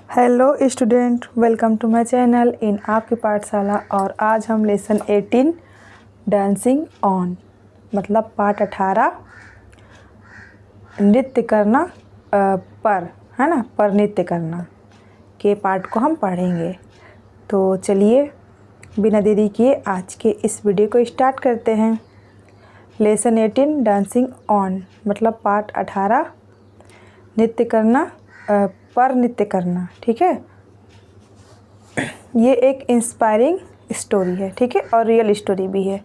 Hello student, welcome to my channel in आपकी पाठशाला। और आज हम लेसन 18 डांसिंग ऑन मतलब पाठ 18 नृत्य करना पर, है ना, पर नृत्य करना के पाठ को हम पढ़ेंगे। तो चलिए बिना देरी किए आज के इस वीडियो को स्टार्ट करते हैं। लेसन 18 डांसिंग ऑन मतलब पाठ 18 नृत्य करना पर नृत्य करना। ठीक है, ये एक इंस्पायरिंग स्टोरी है, ठीक है, और रियल स्टोरी भी है।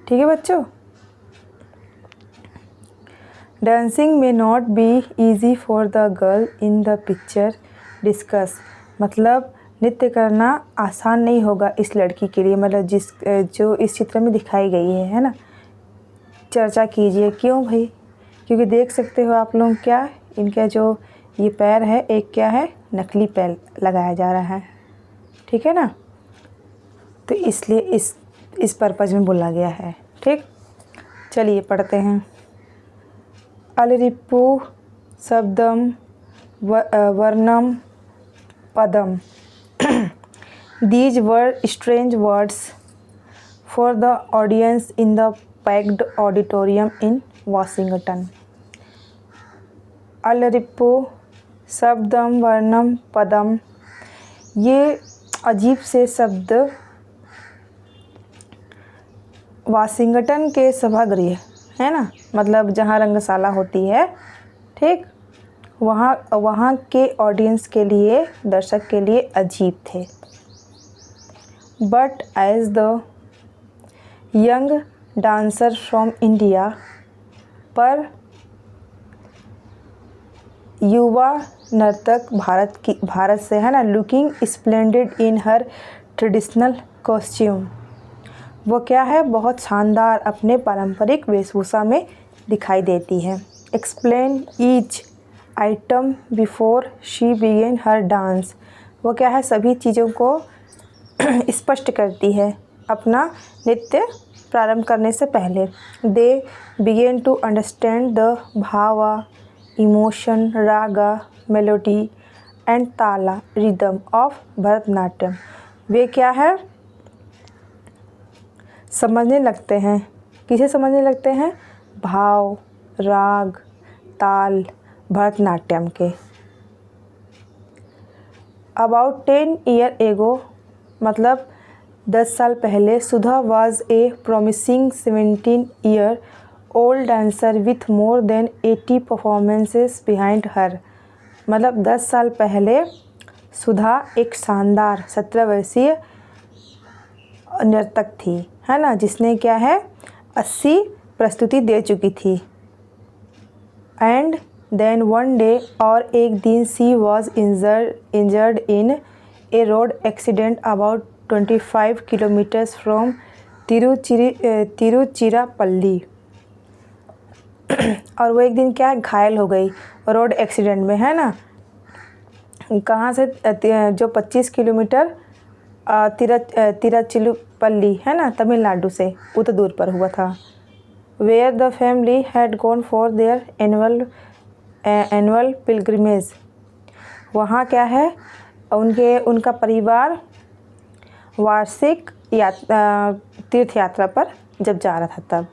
ठीक है बच्चों, डांसिंग में not be easy for the girl in the picture discuss मतलब नृत्य करना आसान नहीं होगा इस लड़की के लिए, मतलब जो इस चित्र में दिखाई गई है ना। चर्चा कीजिए। क्यों भाई? क्योंकि देख सकते हो आप लोग क्या इनका जो ये पैर है, एक क्या है, नकली पैर लगाया जा रहा है। ठीक है ना, तो इसलिए इस पर्पज़ में बोला गया है। ठीक, चलिए पढ़ते हैं। Alarippu shabdam varnam padam these were strange words for the audience in the packed auditorium in Washington. Alarippu shabdam varnam padam, ये अजीब से शब्द वाशिंगटन के सभागृह, है ना, मतलब जहाँ रंगशाला होती है, ठीक, वहाँ के ऑडियंस के लिए, दर्शक के लिए अजीब थे। But as the young dancer from India, पर युवा नर्तक भारत से, है ना, looking splendid in her traditional costume, वो क्या है, बहुत शानदार अपने पारंपरिक वेशभूषा में दिखाई देती है। Explain each item before she begin her dance, वो क्या है, सभी चीज़ों को स्पष्ट करती है अपना नृत्य प्रारंभ करने से पहले। They begin to understand the bhava, emotion, raga, melody and tala rhythm of Bharatanatyam, वे क्या है, समझने लगते हैं। किसे समझने लगते हैं? भाव, राग, ताल भरतनाट्यम के। अबाउट 10 ईयर एगो मतलब 10 साल पहले, Sudha was a promising 17 year old dancer with more than 80 performances behind her, मतलब 10 साल पहले सुधा एक शानदार 17 वर्षीय नर्तक थी, है ना, जिसने क्या है 80 प्रस्तुति दे चुकी थी। एंड देन वन डे, और एक दिन, she was injured in a road accident about 25 kilometres from Tiruchirappalli और वो एक दिन क्या घायल हो गई रोड एक्सीडेंट में, है ना। कहाँ से? जो 25 किलोमीटर तिरुचिरापल्ली, है ना, तमिलनाडु से उतना दूर पर हुआ था। Where the family had gone for their annual pilgrimage, वहाँ क्या है, उनका परिवार वार्षिक तीर्थ यात्रा पर जब जा रहा था तब।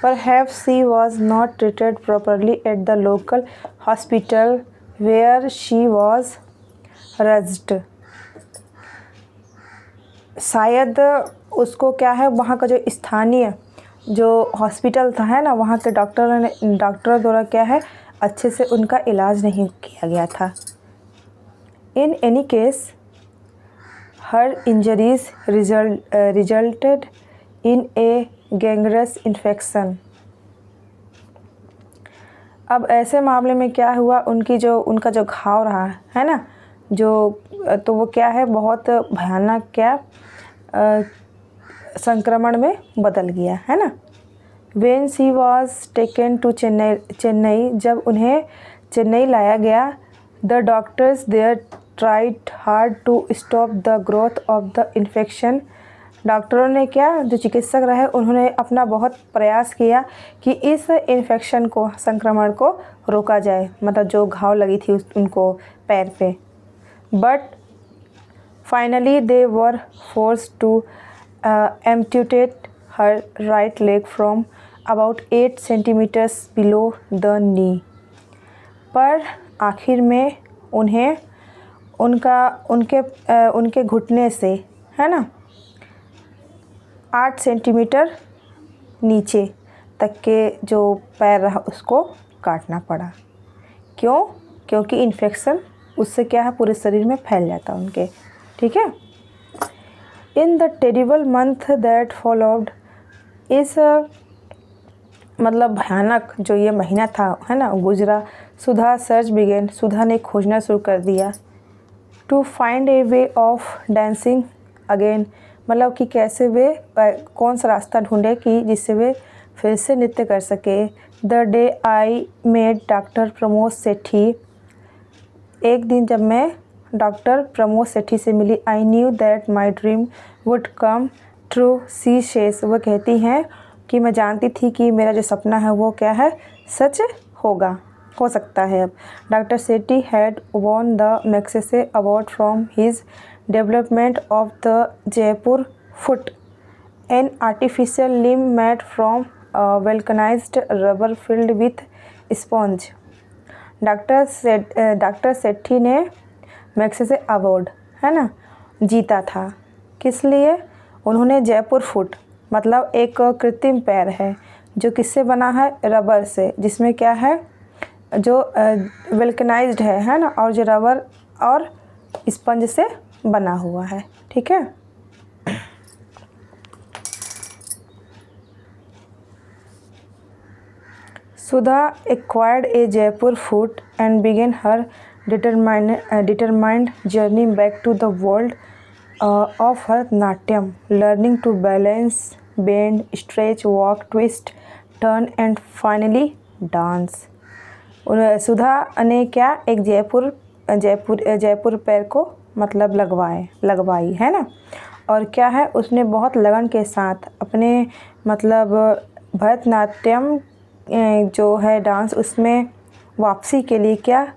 Perhaps she was not treated properly at the local hospital where she was rushed, शायद उसको क्या है, वहाँ का जो स्थानीय जो हॉस्पिटल था, है ना, वहाँ के डॉक्टरों द्वारा क्या है, अच्छे से उनका इलाज नहीं किया गया था। In any case her injuries resulted in a gangrenous infection, अब ऐसे मामले में क्या हुआ, उनका जो घाव रहा है ना, तो वो क्या है, बहुत भयानक क्या संक्रमण में बदल गया, है ना। When she was taken to Chennai, जब उन्हें चेन्नई लाया गया, the doctors there tried hard to stop the growth of the infection, डॉक्टरों ने क्या, जो चिकित्सक रहे, उन्होंने अपना बहुत प्रयास किया कि इस इन्फेक्शन को, संक्रमण को रोका जाए, मतलब जो घाव लगी थी उनको पैर पे। but finally they were forced to amputate her right leg from about 8 centimeters below the knee. पर आखिर में उन्हें उनके घुटने से, है ना, 8 सेंटीमीटर नीचे तक के जो पैर रहा उसको काटना पड़ा। क्यों? क्योंकि इन्फेक्शन उससे क्या है, पूरे शरीर में फैल जाता उनके। ठीक है। In the terrible month that followed, इस मतलब भयानक जो ये महीना था, है ना, गुजरा, सुधा सर्च बिगेन, सुधा ने खोजना शुरू कर दिया। To find a way of dancing again, मतलब कि कैसे वे कौन सा रास्ता ढूंढे कि जिससे वे फिर से नृत्य कर सके। The day I met doctor Pramod Sethi, एक दिन जब मैं डॉक्टर प्रमोद सेठी से मिली, I knew that my dream would come true, she says, वह कहती हैं कि मैं जानती थी कि मेरा जो सपना है वो क्या है, सच होगा, हो सकता है। अब doctor Sethi had won the Magsaysay award from his development of the Jaipur foot, an artificial limb made from vulcanised rubber filled with sponge. Doctor Sethi ने मैग्सेसे अवार्ड, है ना, जीता था। किस लिए? उन्होंने जयपुर फुट, मतलब एक कृत्रिम पैर है जो किससे बना है, रबर से, जिसमें क्या है, जो वल्कनाइज्ड है ना, और जो रबर और स्पंज से बना हुआ है। ठीक है। सुधा acquired a Jaipur foot and began her determined journey back to the world of her Natyam, learning to balance, bend, stretch, walk, twist, turn and finally dance. सुधा ने क्या, एक जयपुर पैर को मतलब लगवाई, है ना, और क्या है, उसने बहुत लगन के साथ अपने मतलब भरतनाट्यम जो है डांस, उसमें वापसी के लिए क्या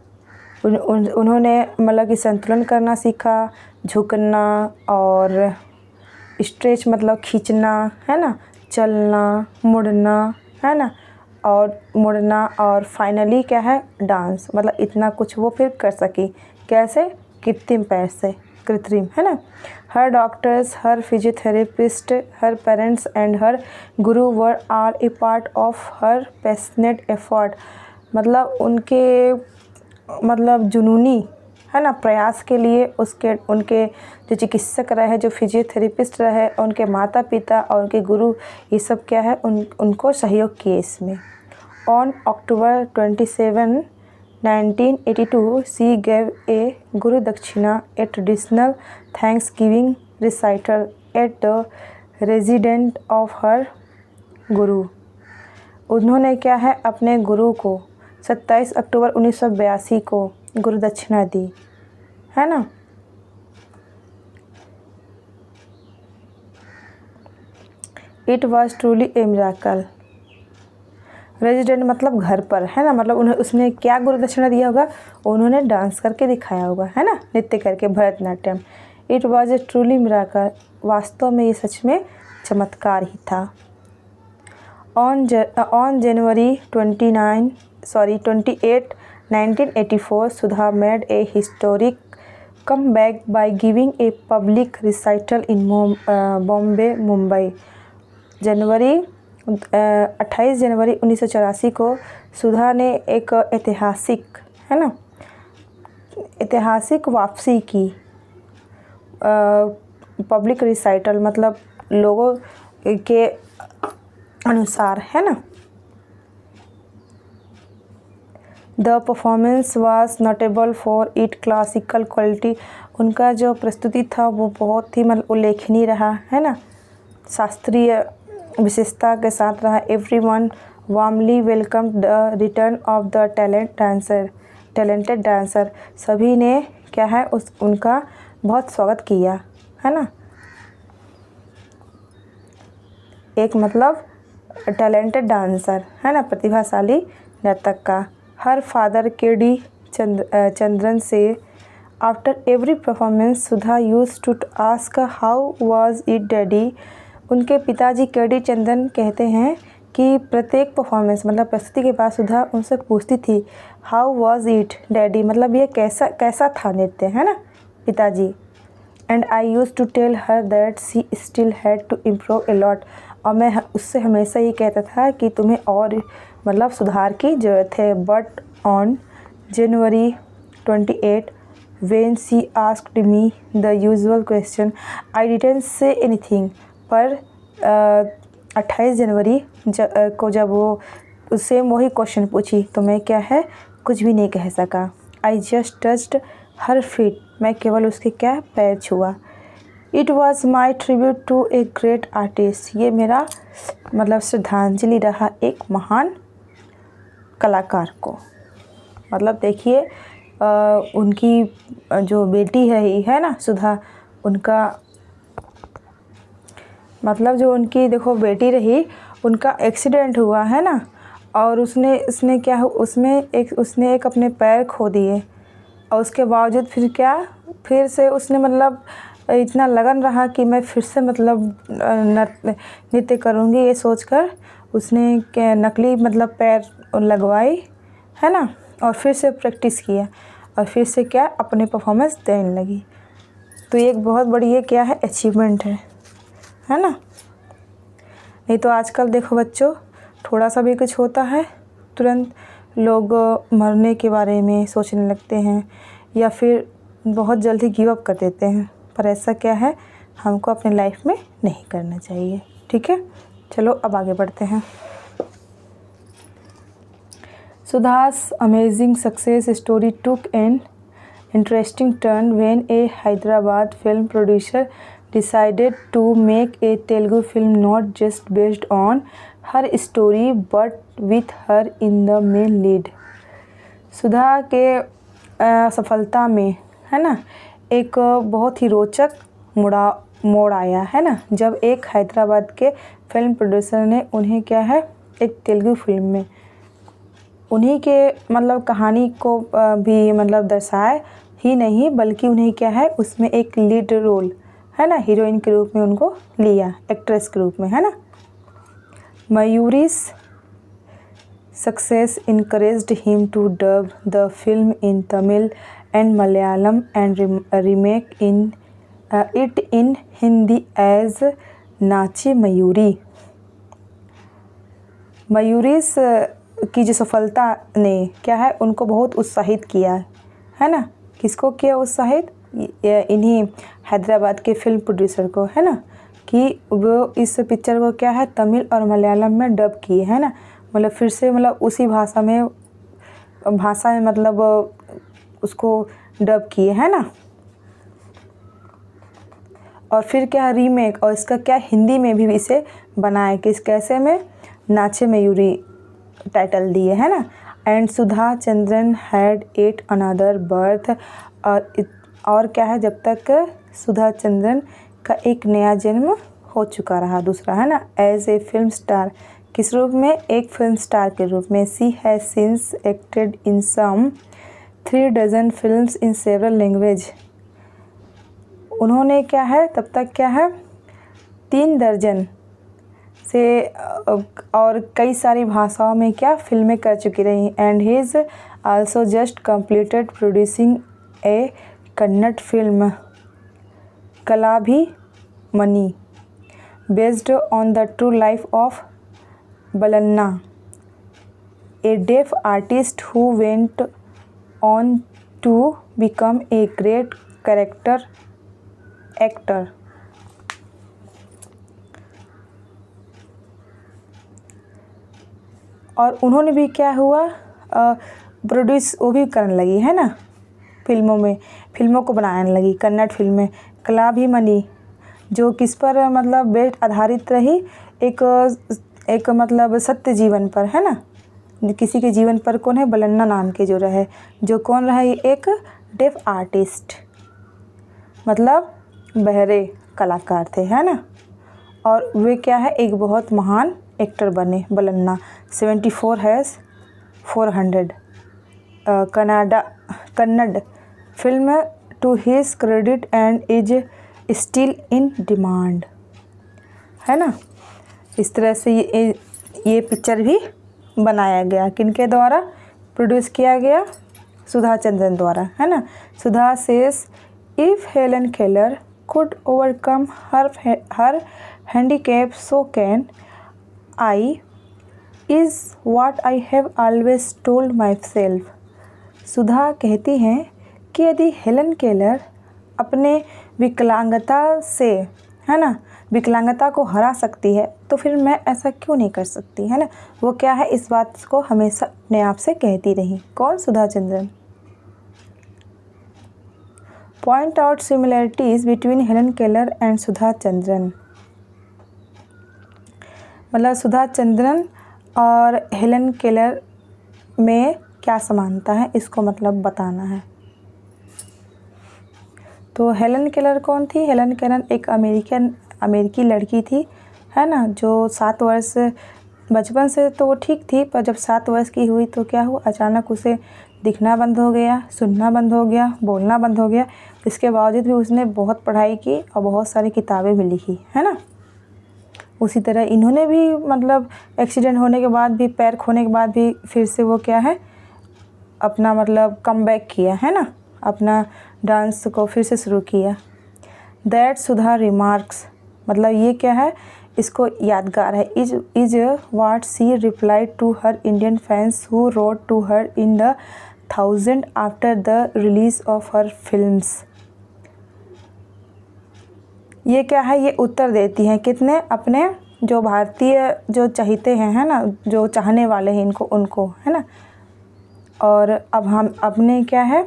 उन्होंने मतलब कि संतुलन करना सीखा, झुकना और स्ट्रेच मतलब खींचना, है ना, चलना, मुड़ना, है ना, और फाइनली क्या है, डांस, मतलब इतना कुछ वो फिर कर सकी। कैसे? कृत्रिम पैर से, कृत्रिम, है ना। Her doctors, her physiotherapist, her parents and her guru were are a part of her passionate effort, मतलब उनके मतलब जुनूनी, है ना, प्रयास के लिए उनके जो चिकित्सक रहे, जो फिजियोथेरेपिस्ट रहे, उनके माता पिता और उनके गुरु, ये सब क्या है, उनको सहयोग किए इसमें। On October 27, 1982 she gave a गुरु दक्षिणा, ए traditional thanks giving recital at the resident of her गुरु। उन्होंने क्या है, अपने गुरु को 27 अक्टूबर 1982 को गुरु दक्षिणा दी, है ना। It was truly A miracle. Resident मतलब घर पर, है ना, मतलब उसने क्या गुरु दक्षिणा दिया होगा, उन्होंने डांस करके दिखाया होगा, है ना, नृत्य करके, Bharatanatyam. It was a truly miracle, वास्तव में ये सच में चमत्कार ही था। On January 28, 1984 Sudha made a historic come back by giving a public recital in Bombay, Mumbai. 28 जनवरी 1984 को सुधा ने एक ऐतिहासिक, है ना, ऐतिहासिक वापसी की। पब्लिक रिसाइटल मतलब लोगों के अनुसार, है ना। The performance was notable for it classical quality, उनका जो प्रस्तुति था वो बहुत ही मतलब उल्लेखनीय रहा, है ना, शास्त्रीय विशेषता के साथ रहा। Everyone warmly welcome the return of the talented dancer, सभी ने क्या है, उनका बहुत स्वागत किया, है ना। एक मतलब टैलेंटेड डांसर, है ना, प्रतिभाशाली नर्तक का। Her father K D Chandran से after every performance Sudha used to ask how was it daddy. उनके पिताजी के.डी. चंद्रन कहते हैं कि प्रत्येक परफॉर्मेंस मतलब प्रस्तुति के बाद सुधा उनसे पूछती थी हाउ वाज इट डैडी, मतलब ये कैसा था नृत्य, है ना पिताजी। And I used to tell her that she still had to improve a lot. और मैं उससे हमेशा ये कहता था कि तुम्हें और मतलब सुधार की ज़रूरत है। But on January 28 when she asked me the usual question I didn't say anything. पर 28 जनवरी को जब वो उससे वही क्वेश्चन पूछी तो मैं क्या है कुछ भी नहीं कह सका। I just touched her feet, मैं केवल उसके क्या पैर छुआ। It was my tribute to a great artist. ये मेरा मतलब श्रद्धांजलि रहा एक महान कलाकार को। मतलब देखिए उनकी जो बेटी है ना सुधा, उनका मतलब जो उनकी देखो बेटी रही उनका एक्सीडेंट हुआ है ना, और उसने क्या उसने एक अपने पैर खो दिए। और उसके बावजूद फिर से उसने मतलब इतना लगन रहा कि मैं फिर से मतलब नृत्य करूँगी, ये सोचकर उसने क्या नकली मतलब पैर लगवाई है ना, और फिर से प्रैक्टिस किया और फिर से क्या अपने परफॉर्मेंस देने लगी। तो ये एक बहुत बड़ी ये क्या है अचीवमेंट है ना। नहीं तो आजकल देखो बच्चों, थोड़ा सा भी कुछ होता है तुरंत लोग मरने के बारे में सोचने लगते हैं या फिर बहुत जल्दी गिव अप कर देते हैं। पर ऐसा क्या है हमको अपने लाइफ में नहीं करना चाहिए। ठीक है, चलो अब आगे बढ़ते हैं। सुधा's amazing success story took an interesting turn when a Hyderabad film producer decided to make a Telugu film not just based on her story but with her in the main lead। सुधा के सफलता में है ना एक बहुत ही रोचक मोड़ आया है ना, जब एक हैदराबाद के फिल्म प्रोड्यूसर ने उन्हें क्या है एक तेलुगु फिल्म में उन्हीं के मतलब कहानी को भी मतलब दर्शाया ही नहीं बल्कि उन्हें क्या है उसमें एक लीड रोल है ना हीरोइन के रूप में उनको लिया, एक्ट्रेस के रूप में है ना। मयूरी's success encouraged him to dub the film in Tamil and Malayalam and remake it in Hindi as नाचे मयूरी। मयूरीस की जो सफलता ने क्या है उनको बहुत उत्साहित किया है ना। किसको किया उत्साहित? इन्हीं हैदराबाद के फिल्म प्रोड्यूसर को है ना, कि वो इस पिक्चर को क्या है तमिल और मलयालम में डब किए है ना, मतलब फिर से मतलब उसी भाषा में मतलब उसको डब किए है ना। और फिर क्या रीमेक और इसका क्या हिंदी में भी इसे बनाए किस कैसे में नाचे मयूरी टाइटल दिए है ना। And Sudha Chandran had at another birth. और क्या है जब तक सुधा चंद्रन का एक नया जन्म हो चुका रहा दूसरा है ना, एज ए फिल्म स्टार। किस रूप में? एक फिल्म स्टार के रूप में। She has since acted in some 3 dozen films in several language. उन्होंने क्या है तब तक क्या है 3 दर्जन से और कई सारी भाषाओं में क्या फिल्में कर चुकी रही। And he's also just completed producing a Kannada film Kalabhimani based on the true life of Balanna, a deaf artist who went on to become a great character actor. और उन्होंने भी क्या हुआ प्रोड्यूस वो भी करने लगी है ना, फिल्मों को बनाने लगी कन्नड़ फिल्में। कलाभिमनी जो किस पर मतलब बेस्ड आधारित रही, एक मतलब सत्य जीवन पर है ना, किसी के जीवन पर। कौन है? बलन्ना नाम के जो रहे, जो कौन रहे एक डेफ आर्टिस्ट मतलब बहरे कलाकार थे है ना। और वे क्या है एक बहुत महान एक्टर बने बलन्ना। 74 has 400 Kannada film to his credit and is still in demand। है ना, इस तरह से ये पिक्चर भी बनाया गया, किनके द्वारा प्रोड्यूस किया गया, सुधा चंद्रन द्वारा, है ना। Sudha says if Helen Keller could overcome her handicap so can I is what I have always told myself। सुधा कहती हैं कि यदि हेलन केलर अपने विकलांगता से, है ना, विकलांगता को हरा सकती है तो फिर मैं ऐसा क्यों नहीं कर सकती, है ना। वो क्या है, इस बात को हमेशा अपने आप से कहती रही। कौन, Sudha Chandran. Point out similarities between Helen Keller and Sudha Chandran. मतलब सुधा चंद्रन और हेलन केलर में क्या समानता है, इसको मतलब बताना है। तो हेलन केलर कौन थी? हेलन केलर एक अमेरिकी लड़की थी, है ना, जो 7 वर्ष, बचपन से तो वो ठीक थी, पर जब 7 वर्ष की हुई तो क्या हुआ, अचानक उसे दिखना बंद हो गया, सुनना बंद हो गया, बोलना बंद हो गया। इसके बावजूद भी उसने बहुत पढ़ाई की और बहुत सारी किताबें भी लिखी, है ना। उसी तरह इन्होंने भी मतलब एक्सीडेंट होने के बाद भी, पैर खोने के बाद भी फिर से वो क्या है, अपना मतलब कमबैक किया, है ना, अपना डांस को फिर से शुरू किया। दैट सुधा रिमार्क्स, मतलब ये क्या है, इसको यादगार है। Is what she replied to her Indian fans who wrote to her in the 1000 after the release of her films. ये क्या है, ये उत्तर देती हैं कितने, अपने जो भारतीय जो चाहते हैं, है ना, जो चाहने वाले हैं इनको, उनको, है ना। और अब हम अपने क्या है,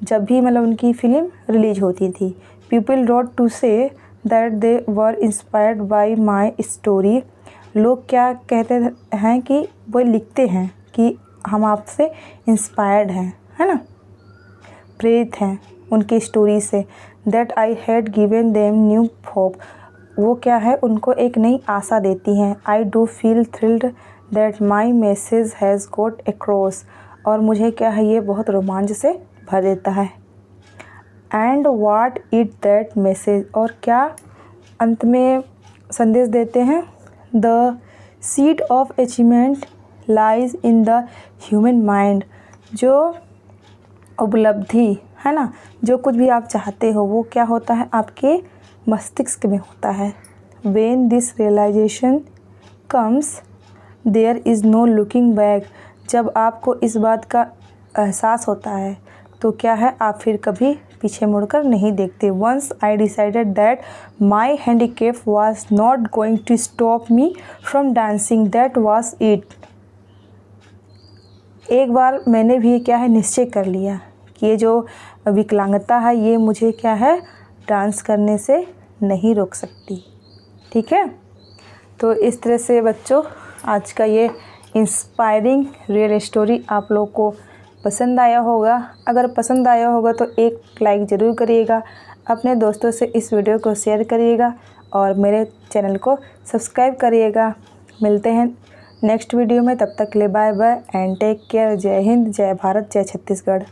जब भी मतलब उनकी फ़िल्म रिलीज होती थी, people wrote to say that they were inspired by my story. लोग क्या कहते हैं कि वो लिखते हैं कि हम आपसे इंस्पायर्ड हैं, है ना, प्रेरित हैं उनकी स्टोरी से। That I had given them new hope, वो क्या है, उनको एक नई आशा देती हैं। I do feel thrilled that my message has got across, और मुझे क्या है, ये बहुत रोमांच से भर देता है। And what it that message, और क्या अंत में संदेश देते हैं। The seed of achievement lies in the human mind, जो उपलब्धि, है ना, जो कुछ भी आप चाहते हो वो क्या होता है, आपके मस्तिष्क में होता है। When this realisation comes there is no looking back, जब आपको इस बात का एहसास होता है तो क्या है, आप फिर कभी पीछे मुड़कर नहीं देखते। Once I decided that my handicap was not going to stop me from dancing, that was it. एक बार मैंने भी क्या है, निश्चय कर लिया कि ये जो विकलांगता है ये मुझे क्या है, डांस करने से नहीं रोक सकती। ठीक है, तो इस तरह से बच्चों आज का ये इंस्पायरिंग रियल स्टोरी आप लोग को पसंद आया होगा। अगर पसंद आया होगा तो एक लाइक ज़रूर करिएगा, अपने दोस्तों से इस वीडियो को शेयर करिएगा और मेरे चैनल को सब्सक्राइब करिएगा। मिलते हैं नेक्स्ट वीडियो में, तब तक के लिए bye bye and take care. जय हिंद, जय भारत, जय छत्तीसगढ़।